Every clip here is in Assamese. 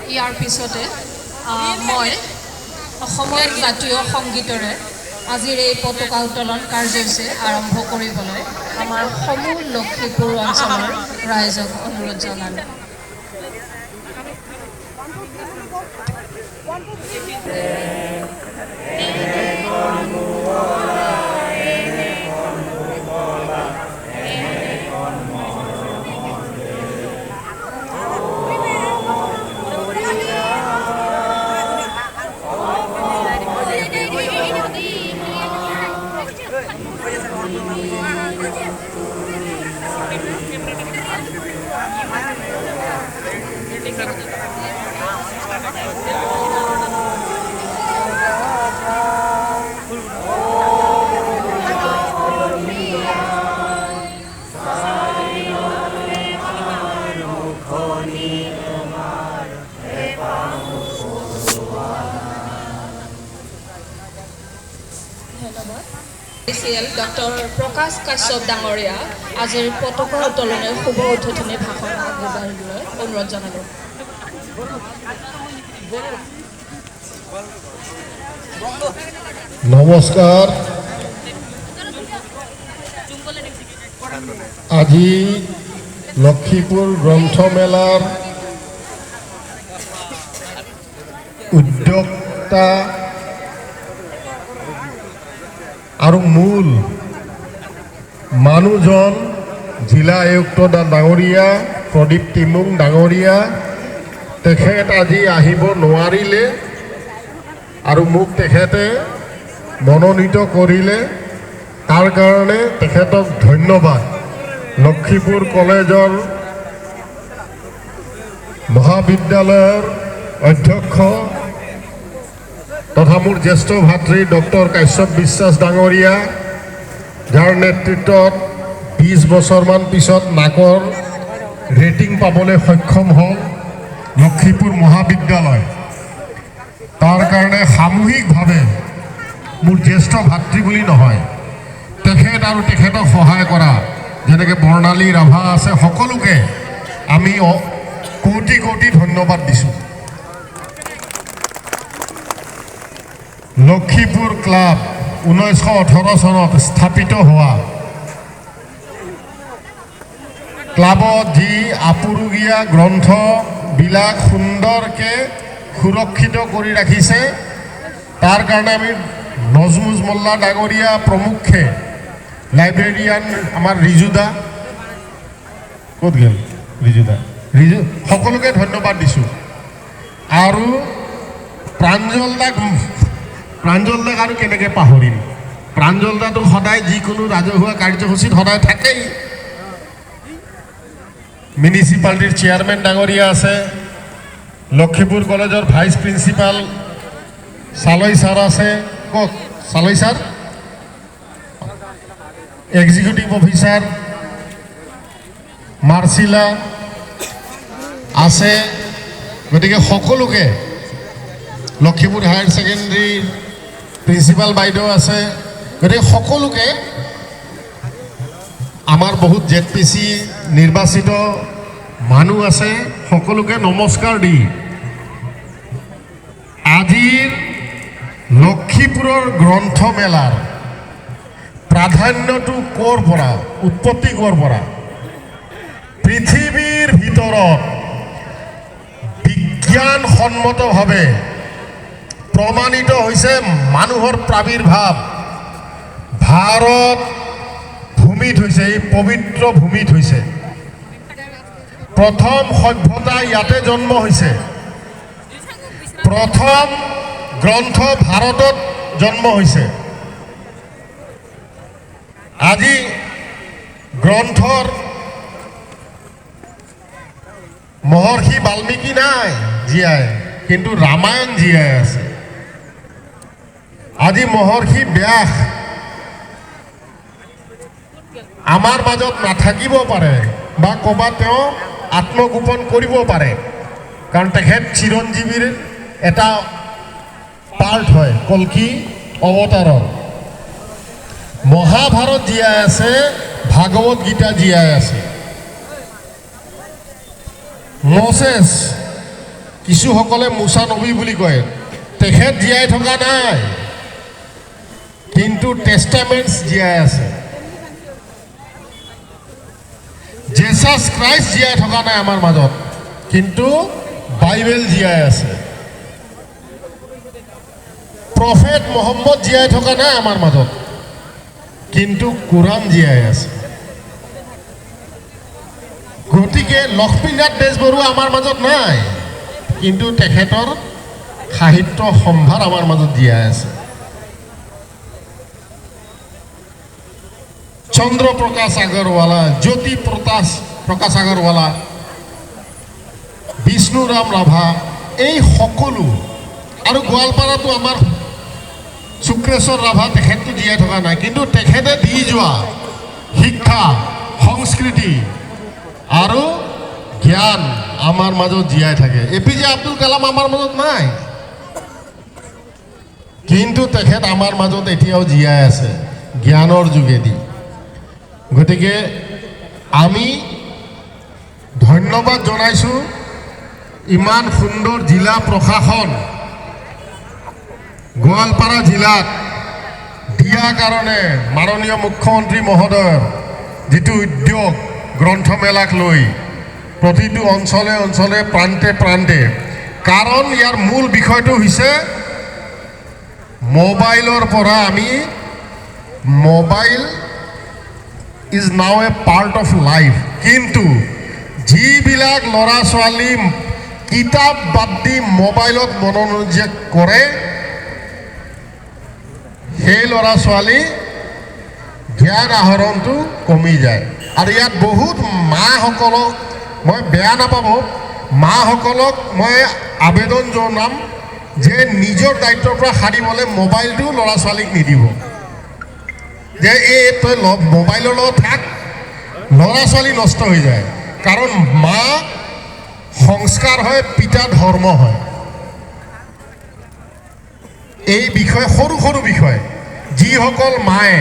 ইয়াৰ পিছতে মই অসমৰ জাতীয় সংগীতৰে আজিৰ এই পতাকা উত্তোলন কাৰ্যসূচী আৰম্ভ কৰিবলৈ আমাৰ সমূহ লখিমপুৰ অঞ্চলৰ ৰাইজক অনুৰোধ জনালোঁ। ডক্টৰ প্ৰকাশ কাশ্যপ ডাঙৰীয়া আজিৰ পতাকা উত্তোলনৰ শুভ উদ্বোধনী ভাষণ আগবঢ়াবলৈ অনুৰোধ জনালোঁ। নমস্কাৰ। আজি লখিমপুৰ গ্ৰন্থমেলাৰ উদ্যোক্তা আৰু মূল মানুহজন জিলা আয়ুক্ত ডাঙৰীয়া প্ৰদীপ টিমুং ডাঙৰীয়া, তেখেত আজি আহিব নোৱাৰিলে আৰু মোক তেখেতে মনোনীত কৰিলে, তাৰ কাৰণে তেখেতক ধন্যবাদ। লখিমপুৰ কলেজৰ মহাবিদ্যালয়ৰ অধ্যক্ষ তথা মোৰ জ্যেষ্ঠ ভাতৃ ডক্টৰ কাশ্যপ বিশ্বাস ডাঙৰীয়া, যাৰ নেতৃত্বত 20 বছৰমান পিছত নাকৰ ৰেটিং পাবলৈ সক্ষম হ'ল লখিমপুৰ মহাবিদ্যালয়, তাৰ কাৰণে সামূহিকভাৱে মোৰ জ্যেষ্ঠ ভাতৃ বুলি নহয়, তেখেত আৰু তেখেতক সহায় কৰা যেনেকৈ বৰ্ণালী ৰাভা আছে, সকলোকে আমি কোটি কোটি ধন্যবাদ দিছোঁ। লখিমপুৰ ক্লাব 1918 চনত স্থাপিত হোৱা ক্লাবত যি আপুৰুগীয়া গ্ৰন্থবিলাক সুন্দৰকৈ সুৰক্ষিত কৰি ৰাখিছে, তাৰ কাৰণে আমি নজমুজ মোল্লা ডাঙৰীয়া প্ৰমুখ্যে, লাইব্ৰেৰিয়ান আমাৰ ৰিজুদা, ক'ত গ'ল ৰিজু সকলোকে ধন্যবাদ দিছোঁ। আৰু প্ৰাঞ্জল দাক আৰু কেনেকৈ পাহৰিম, প্ৰাঞ্জল দাটো সদায় যিকোনো ৰাজহুৱা কাৰ্যসূচীত সদায় থাকেই। মিউনিচিপালিটিৰ চেয়াৰমেন ডাঙৰীয়া আছে, লখিমপুৰ কলেজৰ ভাইচ প্ৰিন্সিপাল চালৈ ছাৰ আছে, ক'ত চালৈ ছাৰ, এক্সিকিউটিভ অফিচাৰ মাৰ্চিলা আছে, গতিকে সকলোকে, লখিমপুৰ হায়াৰ ছেকেণ্ডেৰীৰ প্ৰিন্সিপাল বাইদেউ আছে, গতিকে সকলোকে আমাৰ বহুত ZPC নিৰ্বাচিত মানুহ আছে, সকলোকে নমস্কাৰ দি আজিৰ লখিমপুৰৰ গ্ৰন্থমেলাৰ প্ৰাধান্যটো ক'ৰ পৰা, উৎপত্তি ক'ৰ পৰা, পৃথিৱীৰ ভিতৰত বিজ্ঞানসন্মতভাৱে প্ৰমাণিত হৈছে মানুহৰ প্ৰাবিৰ্ভাৱ ভাৰত ভূমিত হৈছে, এই পবিত্ৰ ভূমিত হৈছে। প্ৰথম সভ্যতা ইয়াতে জন্ম হৈছে, প্ৰথম গ্ৰন্থ ভাৰতত জন্ম হৈছে। আজি গ্ৰন্থৰ মহৰ্ষি বাল্মীকি নাই জীয়াই, কিন্তু ৰামায়ণ জীয়াই আছে। আজি মহৰ্ষি ব্যাস আমাৰ মাজত নাথাকিব পাৰে বা ক'ৰবাত তেওঁ আত্মগোপন কৰিব পাৰে, কাৰণ তেখেত চিৰঞ্জীৱীৰ এটা পাৰ্ট হয় কল্কি অৱতাৰৰ। মহাভাৰত জীয়াই আছে, ভাগৱত গীতা জীয়াই আছে। মছেছ, কিছুসকলে মুছা নবী বুলি কয়, তেখেত জীয়াই থকা নাই, কিন্তু টেষ্টামেণ্টছ জীয়াই আছে। জেছাছ ক্ৰাইষ্ট জীয়াই থকা নাই আমাৰ মাজত, কিন্তু বাইবেল জীয়াই আছে। প্ৰফেট মহম্মদ জীয়াই থকা নাই আমাৰ মাজত, কিন্তু কোৰাণ জীয়াই আছে। গতিকে লক্ষ্মীনাথ বেজবৰুৱা আমাৰ মাজত নাই, কিন্তু তেখেতৰ সাহিত্য সম্ভাৰ আমাৰ মাজত জীয়াই আছে। চন্দ্ৰ প্ৰকাশ আগৰৱালা, জ্যোতি প্ৰকাশ আগৰৱালা, বিষ্ণুৰাম ৰাভা, এই সকলো, আৰু গোৱালপাৰাতো আমাৰ শুক্ৰেশ্বৰ ৰাভা, তেখেতটো জীয়াই থকা নাই, কিন্তু তেখেতে দি যোৱা শিক্ষা, সংস্কৃতি আৰু জ্ঞান আমাৰ মাজত জীয়াই থাকে। APJ আব্দুল কালাম আমাৰ মাজত নাই, কিন্তু তেখেত আমাৰ মাজত এতিয়াও জীয়াই আছে জ্ঞানৰ যোগেদি। গতিকে আমি ধন্যবাদ জনাইছোঁ ইমান সুন্দৰ জিলা প্ৰশাসন গোৱালপাৰা জিলাত দিয়াৰ কাৰণে। মাননীয় মুখ্যমন্ত্ৰী মহোদয়ৰ যিটো উদ্যোগ গ্ৰন্থমেলাক লৈ প্ৰতিটো অঞ্চলে অঞ্চলে প্ৰান্তে প্ৰান্তে, কাৰণ ইয়াৰ মূল বিষয়টো হৈছে মোবাইলৰ পৰা আমি, mobile is now A part of life, কিন্তু যিবিলাক ল'ৰা ছোৱালী কিতাপ বাদ দি মোবাইলত মনোনিৱেশ কৰে, সেই ল'ৰা ছোৱালী জ্ঞান আহৰণটো কমি যায়। আৰু ইয়াত বহুত মাসকলক মই বেয়া নাপাব, মাসকলক মই আবেদন জনাম যে নিজৰ দায়িত্বৰ পৰা সাৰিবলৈ মোবাইলটো ল'ৰা ছোৱালীক নিদিব, যে এই তই মোবাইলৰ লগত থাক, ল'ৰা ছোৱালী নষ্ট হৈ যায়। কাৰণ মা সংস্কাৰ হয়, পিতা ধৰ্ম হয়। এই বিষয় সৰু সৰু বিষয়, যিসকল মায়ে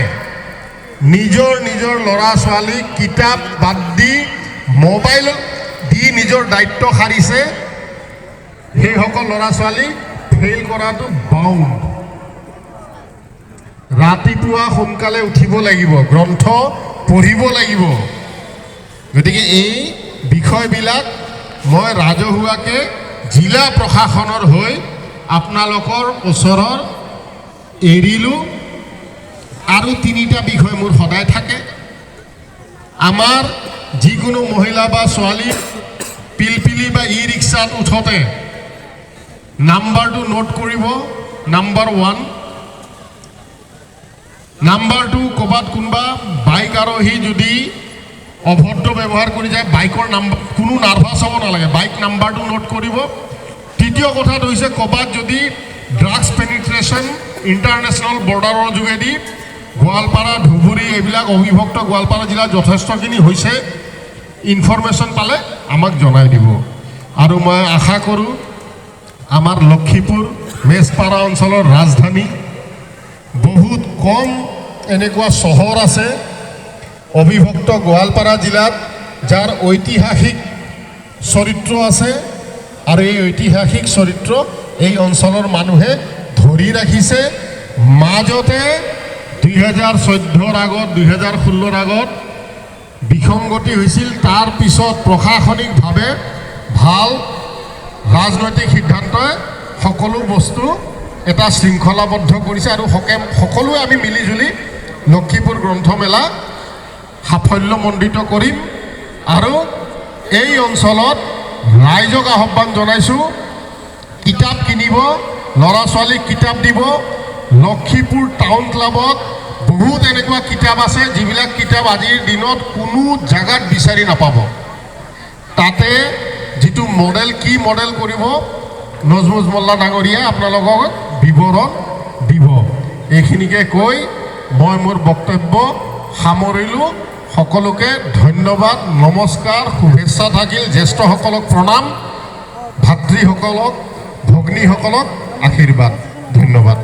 নিজৰ নিজৰ ল'ৰা ছোৱালীক কিতাপ বাদ দি মোবাইল দি নিজৰ দায়িত্ব সাৰিছে, সেইসকল ল'ৰা ছোৱালী ফেইল কৰাটো বাউণ্ড। ৰাতিপুৱা সোনকালে উঠিব লাগিব, গ্ৰন্থ পঢ়িব লাগিব। গতিকে এই বিষয়বিলাক মই ৰাজহুৱাকৈ জিলা প্ৰশাসনৰ হৈ আপোনালোকৰ ওচৰৰ এৰিলোঁ। আৰু তিনিটা বিষয় মোৰ সদায় থাকে। আমাৰ যিকোনো মহিলা বা ছোৱালী পিলপিলি বা ই ৰিক্সাত উঠোঁতে নাম্বাৰটো নোট কৰিব, নাম্বাৰ 1। নাম্বাৰ 2, ক'ৰবাত কোনোবা বাইক আৰোহী যদি অভদ্ৰ ব্যৱহাৰ কৰি যায়, বাইকৰ নাম্বাৰ, কোনো নাৰ্ভাছ হ'ব নালাগে, বাইক নাম্বাৰটো নোট কৰিব। তৃতীয় কথাটো হৈছে ক'ৰবাত যদি ড্ৰাগছ পেনিট্ৰেশ্যন ইণ্টাৰনেশ্যনেল বৰ্ডাৰৰ যোগেদি গোৱালপাৰা, ধুবুৰী, এইবিলাক অবিভক্ত গোৱালপাৰা জিলাত যথেষ্টখিনি হৈছে, ইনফৰমেশ্যন পালে আমাক জনাই দিব। আৰু মই আশা কৰোঁ আমাৰ লক্ষীপুৰ মেজপাৰা অঞ্চলৰ ৰাজধানী, বহুত কম এনেকুৱা চহৰ আছে অবিভক্ত গোৱালপাৰা জিলাত যাৰ ঐতিহাসিক চৰিত্ৰ আছে, আৰু এই ঐতিহাসিক চৰিত্ৰ এই অঞ্চলৰ মানুহে ধৰি ৰাখিছে। মাজতে 2014 আগত, 2016 আগত বিসংগতি হৈছিল, তাৰ পিছত প্ৰশাসনিকভাৱে ভাল ৰাজনৈতিক সিদ্ধান্তই সকলো বস্তু এটা শৃংখলাবদ্ধ কৰিছে, আৰু সকলোৱে আমি মিলিজুলি লক্ষীপুৰ গ্ৰন্থমেলা সাফল্যমণ্ডিত কৰিম। আৰু এই অঞ্চলত ৰাইজক আহ্বান জনাইছোঁ, কিতাপ কিনিব, ল'ৰা ছোৱালীক কিতাপ দিব। লক্ষীপুৰ টাউন ক্লাবত বহুত এনেকুৱা কিতাপ আছে যিবিলাক কিতাপ আজিৰ দিনত কোনো জাগাত বিচাৰি নাপাব। তাতে যিটো মডেল, কি মডেল কৰিব, নজমুজ মোল্লা ডাঙৰীয়াই আপোনালোকক বিৱৰণ দিব। এইখিনিকে কৈ মই মোৰ বক্তব্য সামৰিলোঁ। সকলোকে ধন্যবাদ, নমস্কাৰ, শুভেচ্ছা থাকিল। জ্যেষ্ঠসকলক প্ৰণাম, ভাতৃসকলক, ভগ্নীসকলক আশীৰ্বাদ। ধন্যবাদ।